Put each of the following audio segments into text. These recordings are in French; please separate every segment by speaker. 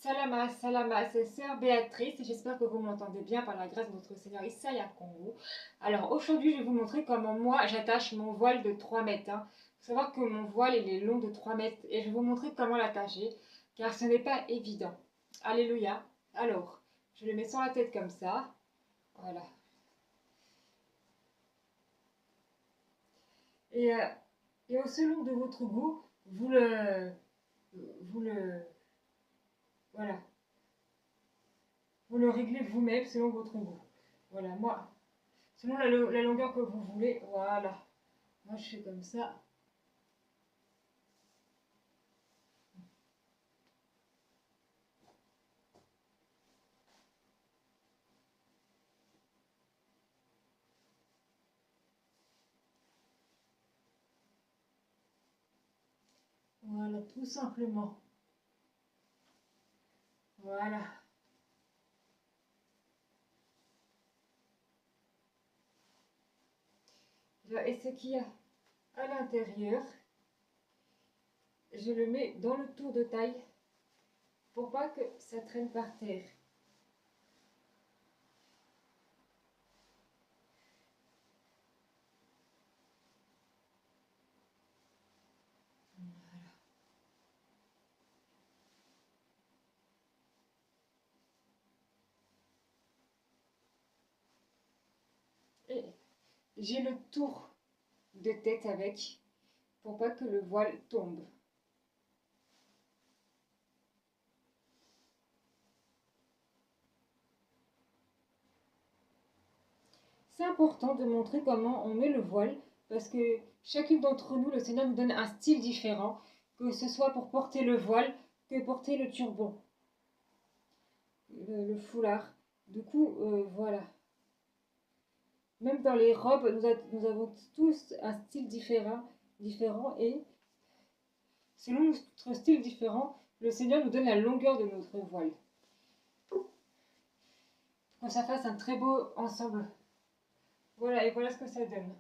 Speaker 1: Salama, salama, c'est sœur Béatrice et j'espère que vous m'entendez bien par la grâce de notre Seigneur Issaïa Congo. Alors aujourd'hui, je vais vous montrer comment moi j'attache mon voile de 3 mètres. Il faut savoir que mon voile il est long de 3 mètres et je vais vous montrer comment l'attacher car ce n'est pas évident. Alléluia. Alors, je le mets sur la tête comme ça. Voilà. Et, euh, et au selon de votre goût, vous le, voilà, vous le réglez vous-même selon votre goût. Voilà, moi, selon la longueur que vous voulez, voilà. Moi, je fais comme ça. Voilà, tout simplement. Voilà. Et ce qu'il y a à l'intérieur, je le mets dans le tour de taille pour pas que ça traîne par terre. Et j'ai le tour de tête avec pour pas que le voile tombe. C'est important de montrer comment on met le voile parce que chacune d'entre nous, le Seigneur nous donne un style différent, que ce soit pour porter le voile que porter le turban, le foulard. Du coup, voilà. Même dans les robes, nous avons tous un style différent et selon notre style différent, le Seigneur nous donne la longueur de notre voile. Pour que ça fasse un très beau ensemble. Voilà, et voilà ce que ça donne.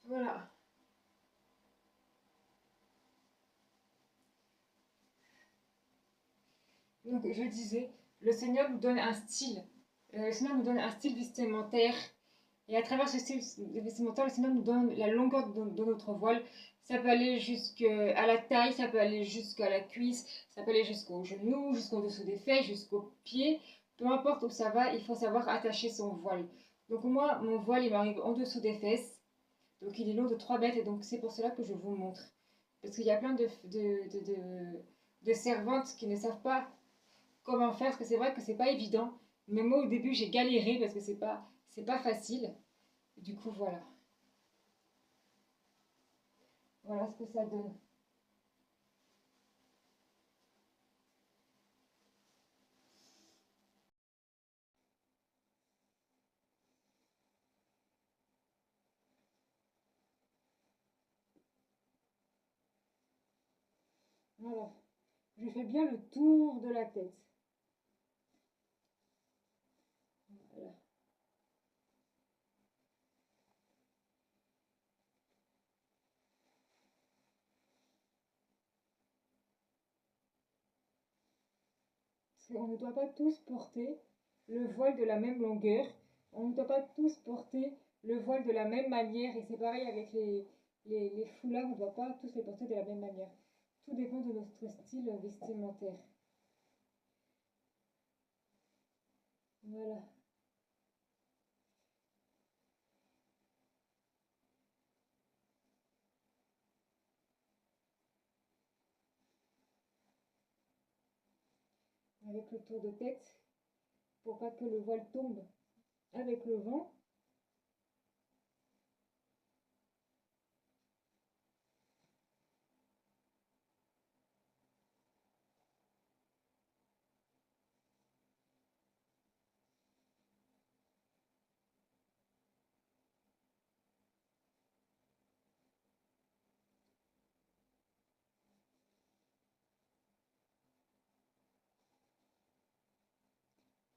Speaker 1: Voilà. Donc je disais, le Seigneur nous donne un style. Le Seigneur nous donne un style vestimentaire. Et à travers ce style vestimentaire, le Seigneur nous donne la longueur de notre voile. Ça peut aller jusqu'à la taille, ça peut aller jusqu'à la cuisse, ça peut aller jusqu'au genou, jusqu'au dessous des fesses, jusqu'aux pieds. Peu importe où ça va, il faut savoir attacher son voile. Donc moi, mon voile, il m'arrive en dessous des fesses. Donc il est long de 3 mètres et donc c'est pour cela que je vous montre. Parce qu'il y a plein de servantes qui ne savent pas comment faire, parce que c'est vrai que c'est pas évident. Mais moi, au début, j'ai galéré parce que c'est pas facile. Du coup, voilà. Voilà ce que ça donne. Voilà. Je fais bien le tour de la tête. Voilà. On ne doit pas tous porter le voile de la même longueur. On ne doit pas tous porter le voile de la même manière. Et c'est pareil avec les foulards, on ne doit pas tous les porter de la même manière. Tout dépend de notre style vestimentaire. Voilà. Avec le tour de tête, pour pas que le voile tombe avec le vent.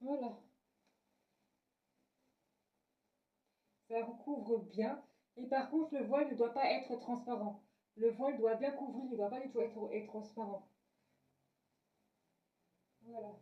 Speaker 1: Voilà. Ça recouvre bien. Et par contre, le voile ne doit pas être transparent. Le voile doit bien couvrir, il ne doit pas du tout être transparent. Voilà.